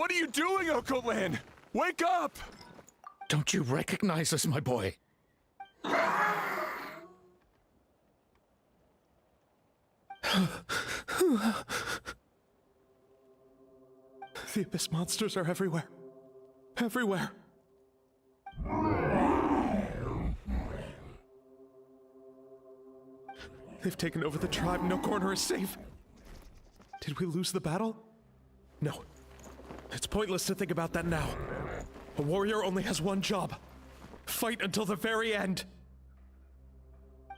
What are you doing, Okolan? Wake up! Don't you recognize us, my boy? The Abyss monsters are everywhere. Everywhere. They've taken over the tribe. No corner is safe. Did we lose the battle? No. It's pointless to think about that now. A warrior only has one job. Fight until the very end.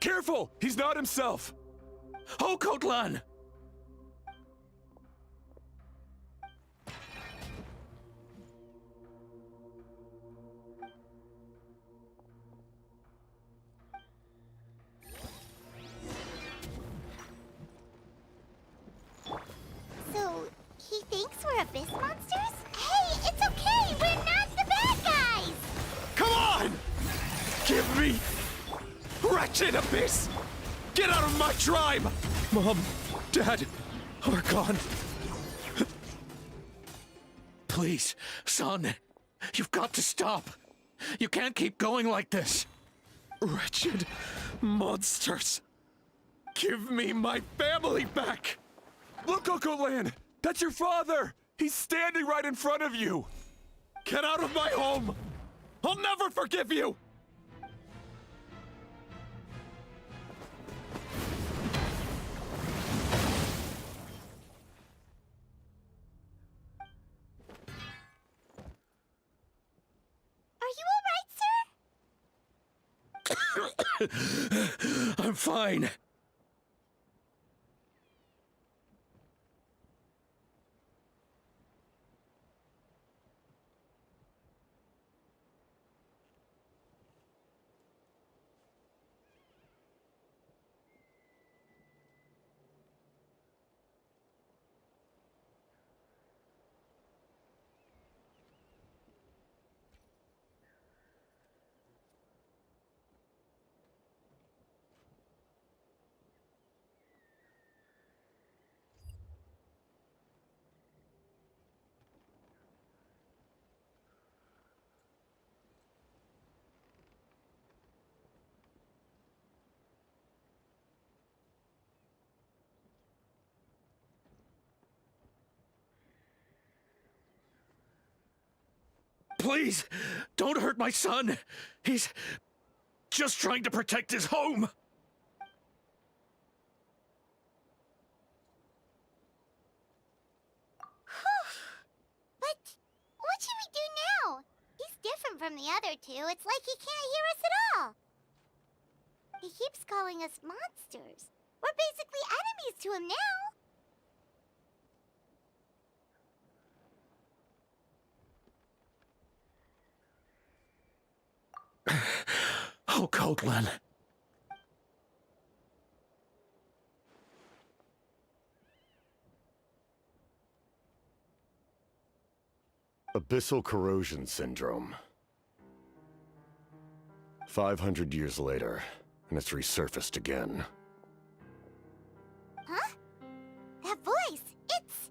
Careful! He's not himself! Okotlan! So, he thinks we're Abyss monsters? Hey, it's okay! We're not the bad guys! Come on! Give me... wretched Abyss! Get out of my tribe! Mom, Dad are gone. Please, son. You've got to stop. You can't keep going like this. Wretched monsters. Give me my family back! Look, Okolan! That's your father! He's standing right in front of you! Get out of my home! I'll never forgive you! Are you alright, sir? I'm fine. Please, don't hurt my son. He's just trying to protect his home. But what should we do now? He's different from the other two. It's like he can't hear us at all. He keeps calling us monsters. We're basically enemies to him now. Okotlan. Abyssal corrosion syndrome. 500 years later, and it's resurfaced again. Huh? That voice, it's...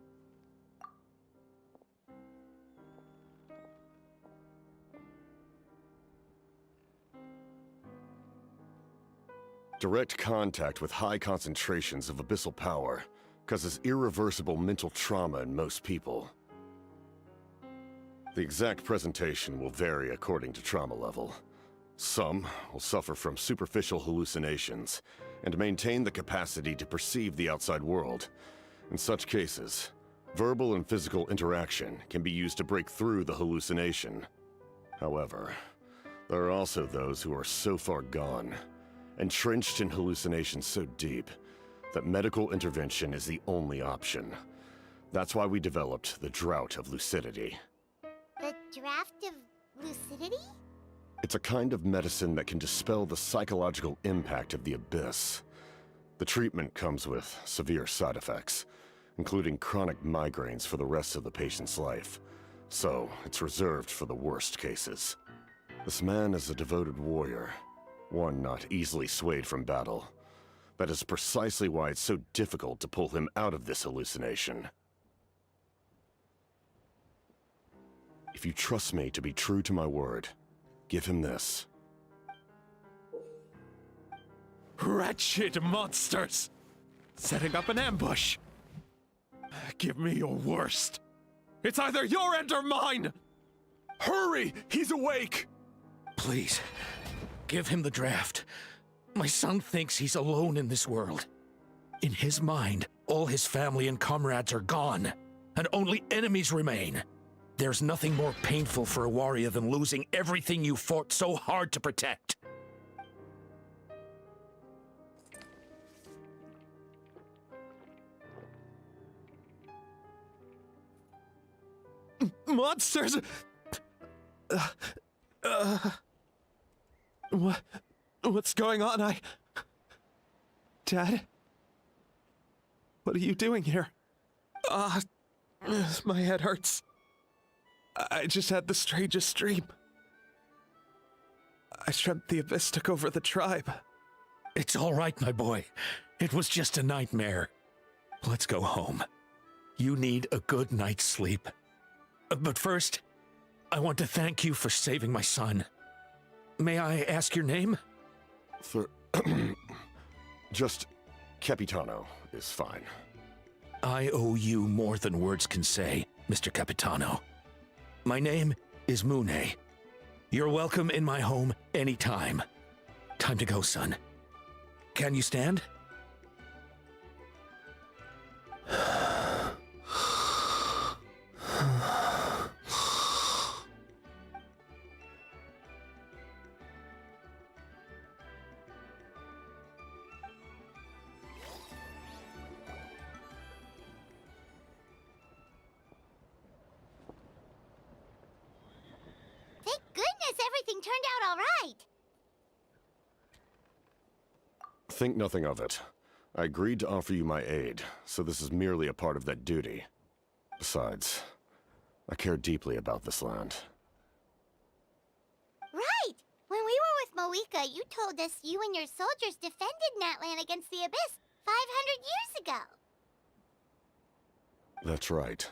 Direct contact with high concentrations of abyssal power causes irreversible mental trauma in most people. The exact presentation will vary according to trauma level. Some will suffer from superficial hallucinations and maintain the capacity to perceive the outside world. In such cases, verbal and physical interaction can be used to break through the hallucination. However, there are also those who are so far gone, entrenched in hallucinations so deep, that medical intervention is the only option. That's why we developed the Drought of Lucidity. The draft of lucidity? It's a kind of medicine that can dispel the psychological impact of the Abyss. The treatment comes with severe side effects, including chronic migraines for the rest of the patient's life. So, it's reserved for the worst cases. This man is a devoted warrior, one not easily swayed from battle. That is precisely why it's so difficult to pull him out of this hallucination. If you trust me to be true to my word, give him this. Wretched monsters! Setting up an ambush! Give me your worst. It's either your end or mine! Hurry! He's awake! Please, give him the draft. My son thinks he's alone in this world. In his mind, all his family and comrades are gone, and only enemies remain. There's nothing more painful for a warrior than losing everything you fought so hard to protect. Monsters! What's going on? Dad? What are you doing here? My head hurts. I just had the strangest dream. I dreamt the Abyss took over the tribe. It's all right, my boy. It was just a nightmare. Let's go home. You need a good night's sleep. But first, I want to thank you for saving my son. May I ask your name? Just Capitano is fine. I owe you more than words can say, Mr. Capitano. My name is Mune. You're welcome in my home anytime. Time to go, son. Can you stand? Thank goodness everything turned out all right. Think nothing of it. I agreed to offer you my aid, so this is merely a part of that duty. Besides, I care deeply about this land. Right! When we were with Moika, you told us you and your soldiers defended Natlan against the Abyss 500 years ago. That's right.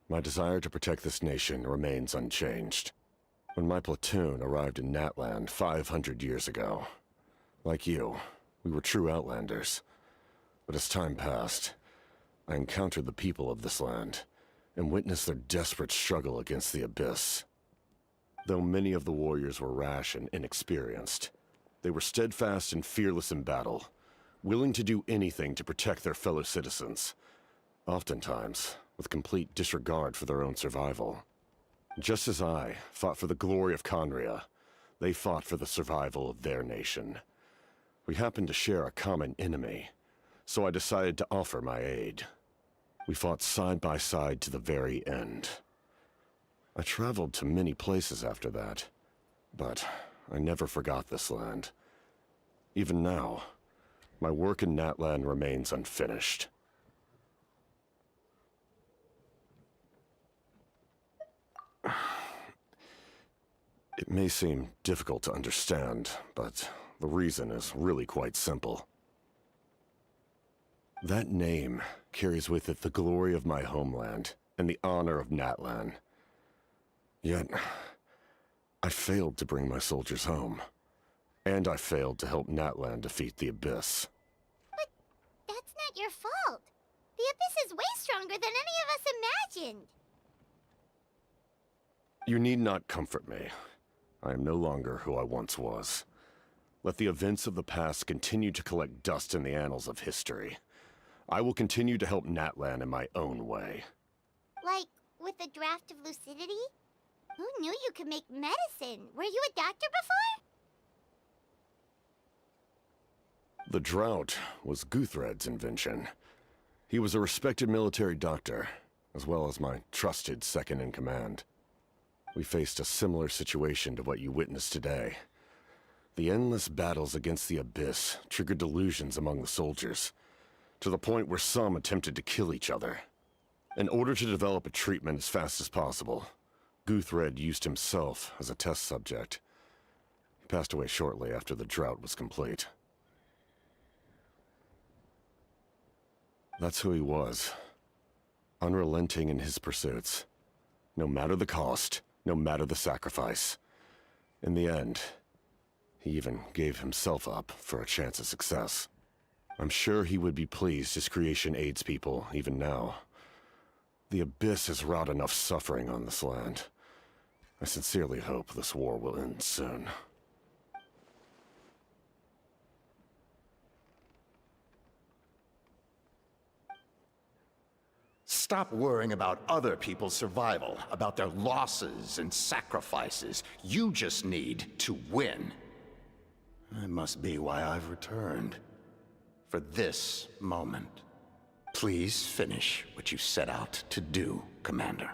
My desire to protect this nation remains unchanged. When my platoon arrived in Natlan 500 years ago, like you, we were true outlanders. But as time passed, I encountered the people of this land and witnessed their desperate struggle against the Abyss. Though many of the warriors were rash and inexperienced, they were steadfast and fearless in battle, willing to do anything to protect their fellow citizens, oftentimes with complete disregard for their own survival. Just as I fought for the glory of Conria, they fought for the survival of their nation. We happened to share a common enemy, so I decided to offer my aid. We fought side by side to the very end. I traveled to many places after that, but I never forgot this land. Even now, my work in Natlan remains unfinished. It may seem difficult to understand, but the reason is really quite simple. That name carries with it the glory of my homeland and the honor of Natlan. Yet, I failed to bring my soldiers home. And I failed to help Natlan defeat the Abyss. But that's not your fault. The Abyss is way stronger than any of us imagined. You need not comfort me. I am no longer who I once was. Let the events of the past continue to collect dust in the annals of history. I will continue to help Natlan in my own way. Like, with the draft of lucidity? Who knew you could make medicine? Were you a doctor before? The drought was Guthred's invention. He was a respected military doctor, as well as my trusted second-in-command. We faced a similar situation to what you witnessed today. The endless battles against the Abyss triggered delusions among the soldiers, to the point where some attempted to kill each other. In order to develop a treatment as fast as possible, Guthred used himself as a test subject. He passed away shortly after the drought was complete. That's who he was. Unrelenting in his pursuits. No matter the cost, no matter the sacrifice. In the end, he even gave himself up for a chance at success. I'm sure he would be pleased his creation aids people, even now. The Abyss has wrought enough suffering on this land. I sincerely hope this war will end soon. Stop worrying about other people's survival, about their losses and sacrifices. You just need to win. That must be why I've returned. For this moment. Please finish what you set out to do, Commander.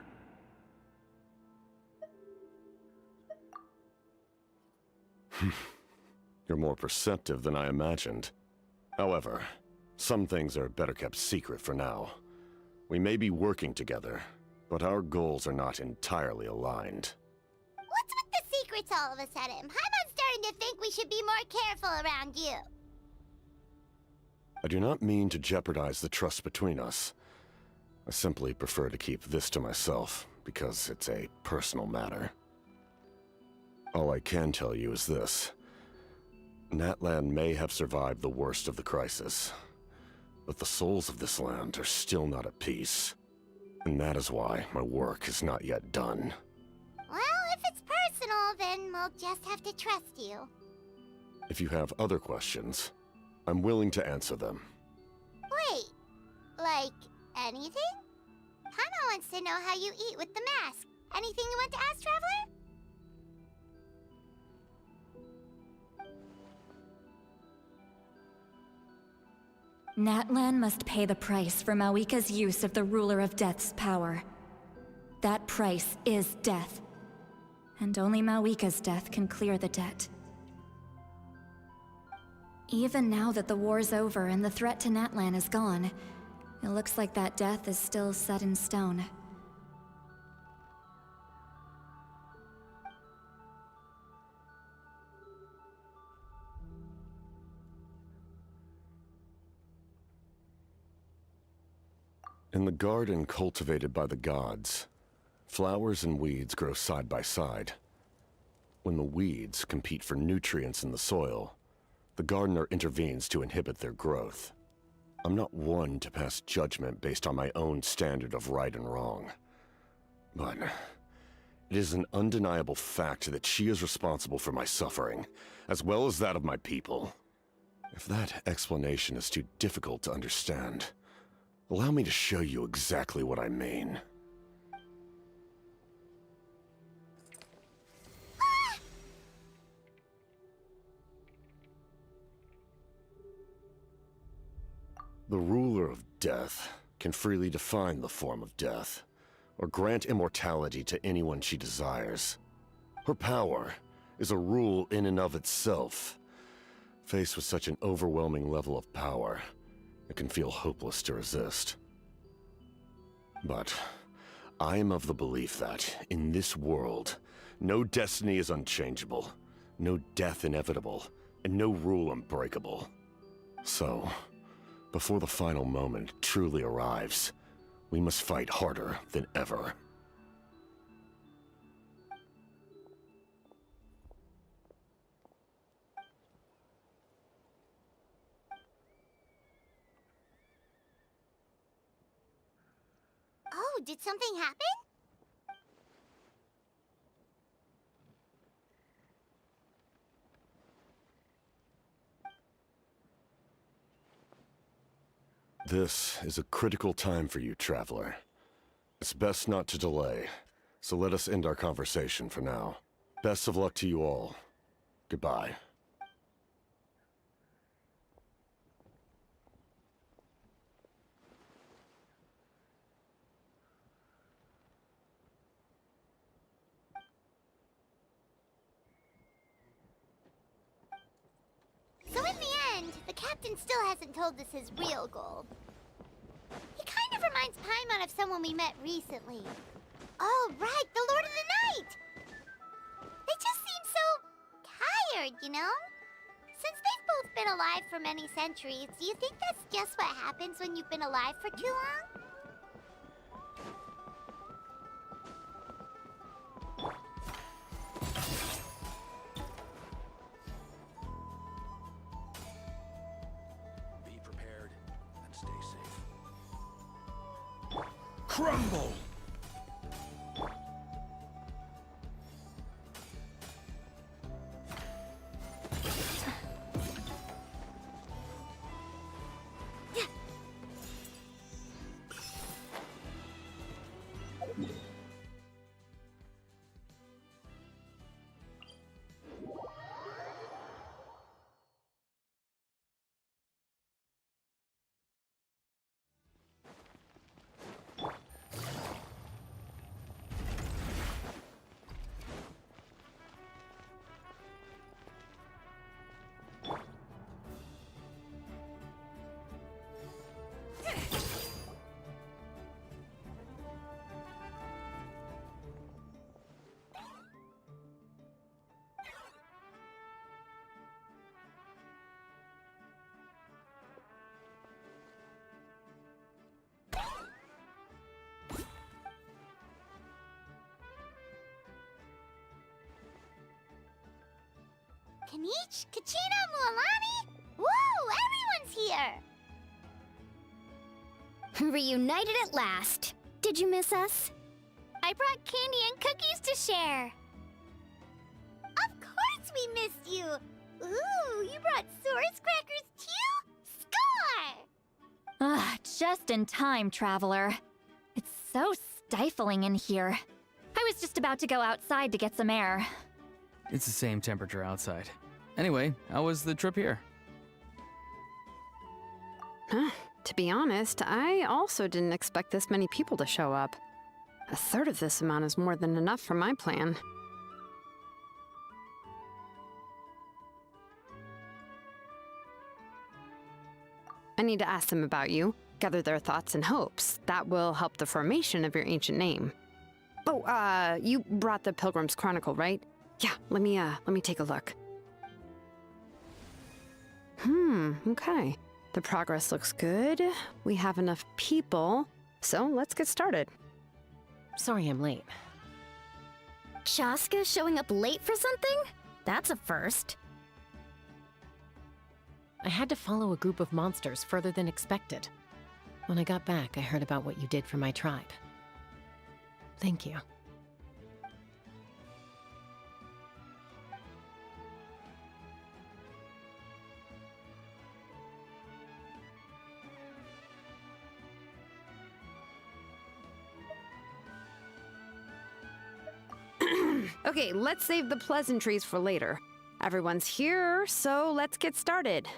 You're more perceptive than I imagined. However, some things are better kept secret for now. We may be working together, but our goals are not entirely aligned. What's with the secrets all of a sudden? I'm starting to think we should be more careful around you. I do not mean to jeopardize the trust between us. I simply prefer to keep this to myself, because it's a personal matter. All I can tell you is this. Natlan may have survived the worst of the crisis, but the souls of this land are still not at peace. And that is why my work is not yet done. Well, if it's personal, then we'll just have to trust you. If you have other questions, I'm willing to answer them. Wait, like anything? Paimon wants to know how you eat with the mask. Anything you want to ask, Traveler? Natlan must pay the price for Mawika's use of the Ruler of Death's power. That price is death. And only Mawika's death can clear the debt. Even now that the war's over and the threat to Natlan is gone, it looks like that death is still set in stone. In the garden cultivated by the gods, flowers and weeds grow side by side. When the weeds compete for nutrients in the soil, the gardener intervenes to inhibit their growth. I'm not one to pass judgment based on my own standard of right and wrong. But it is an undeniable fact that she is responsible for my suffering, as well as that of my people. If that explanation is too difficult to understand, allow me to show you exactly what I mean. The ruler of death can freely define the form of death, or grant immortality to anyone she desires. Her power is a rule in and of itself. Faced with such an overwhelming level of power, it can feel hopeless to resist. But I am of the belief that, in this world, no destiny is unchangeable, no death inevitable, and no rule unbreakable. So, before the final moment truly arrives, we must fight harder than ever. Oh, did something happen? This is a critical time for you, Traveler. It's best not to delay, so let us end our conversation for now. Best of luck to you all. Goodbye. So in the end, the captain still hasn't told us his real goal. He kind of reminds Paimon of someone we met recently. Oh, right, the Lord of the Night! They just seem so tired, you know? Since they've both been alive for many centuries, do you think that's just what happens when you've been alive for too long? crumble! Kanich, Kachina, Mualani? Woo! Everyone's here! Reunited at last. Did you miss us? I brought candy and cookies to share. Of course we missed you! Ooh, you brought Source crackers too? Score! Ah, just in time, Traveler. It's so stifling in here. I was just about to go outside to get some air. It's the same temperature outside. Anyway, how was the trip here? To be honest, I also didn't expect this many people to show up. A third of this amount is more than enough for my plan. I need to ask them about you, gather their thoughts and hopes. That will help the formation of your ancient name. Oh, you brought the Pilgrim's Chronicle, right? Yeah, let me take a look. Okay. The progress looks good. We have enough people, so let's get started. Sorry I'm late. Chaska showing up late for something? That's a first. I had to follow a group of monsters further than expected. When I got back, I heard about what you did for my tribe. Thank you. Okay, let's save the pleasantries for later. Everyone's here, so let's get started.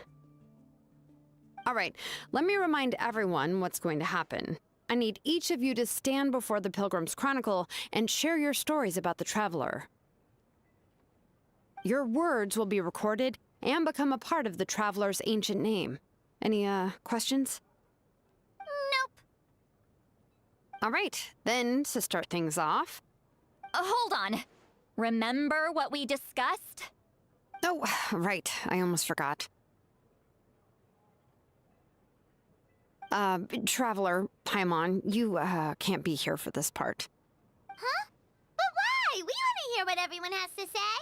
All right, let me remind everyone what's going to happen. I need each of you to stand before the Pilgrim's Chronicle and share your stories about the Traveler. Your words will be recorded and become a part of the Traveler's ancient name. Any, questions? Nope. All right, then, to start things off... Hold on. Remember what we discussed? Oh, right, I almost forgot. Traveler, Paimon, you, can't be here for this part. Huh? But why? We want to hear what everyone has to say.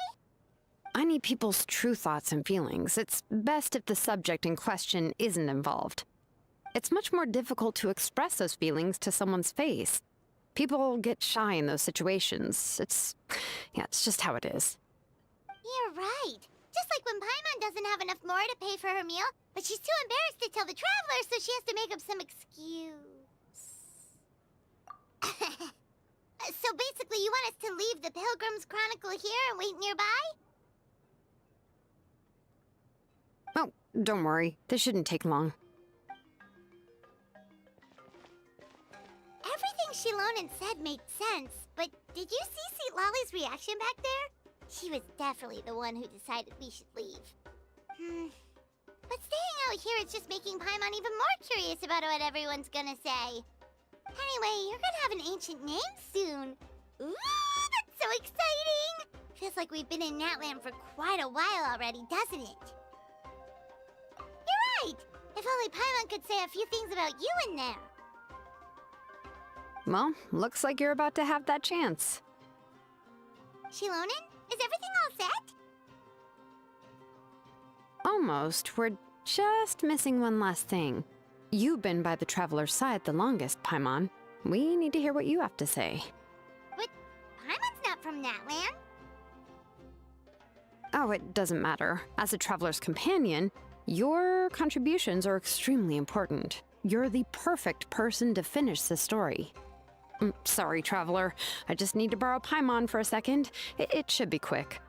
I need people's true thoughts and feelings. It's best if the subject in question isn't involved. It's much more difficult to express those feelings to someone's face. People get shy in those situations. It's just how it is. You're right. Just like when Paimon doesn't have enough more to pay for her meal, but she's too embarrassed to tell the Traveler, so she has to make up some excuse. So basically, you want us to leave the Pilgrim's Chronicle here and wait nearby? Oh, don't worry. This shouldn't take long. Everything Shilonen said made sense, but did you see Sweet Lolly's reaction back there? She was definitely the one who decided we should leave. But staying out here is just making Paimon even more curious about what everyone's gonna say. Anyway, you're gonna have an ancient name soon. Ooh, that's so exciting! Feels like we've been in Natland for quite a while already, doesn't it? You're right! If only Paimon could say a few things about you in there. Well, looks like you're about to have that chance. Shilonen, is everything all set? Almost. We're just missing one last thing. You've been by the Traveler's side the longest, Paimon. We need to hear what you have to say. But Paimon's not from that land. Oh, it doesn't matter. As a traveler's companion, your contributions are extremely important. You're the perfect person to finish the story. Sorry, traveler. I just need to borrow Paimon for a second. It should be quick.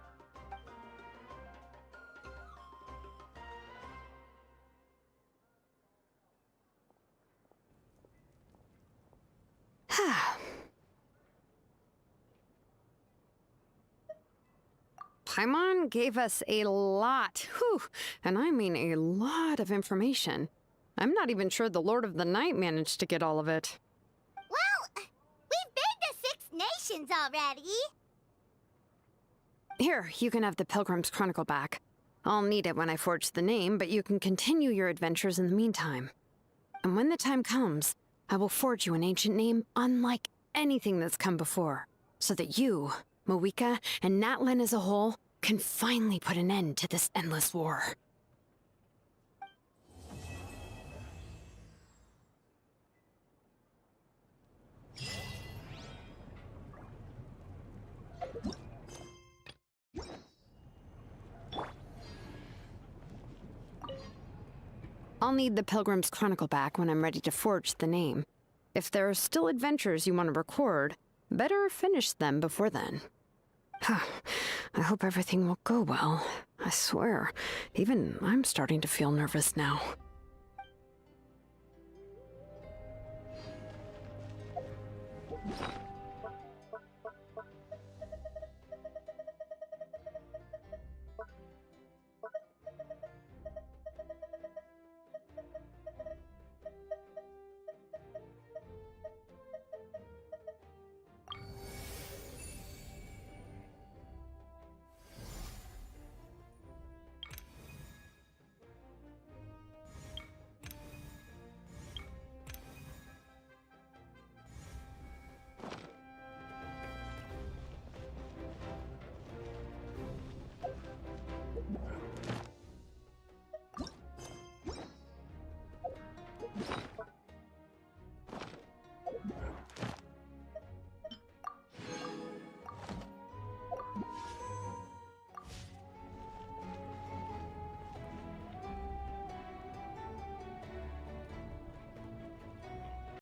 Paimon gave us a lot, and I mean a lot of information. I'm not even sure the Lord of the Night managed to get all of it. Well, we've been to 6 nations already. Here, you can have the Pilgrim's Chronicle back. I'll need it when I forge the name, but you can continue your adventures in the meantime. And when the time comes, I will forge you an ancient name unlike anything that's come before, so that you, Moika, and Natlan as a whole can finally put an end to this endless war. I'll need the Pilgrim's Chronicle back when I'm ready to forge the name. If there are still adventures you want to record, better finish them before then. I hope everything will go well. I swear, even I'm starting to feel nervous now.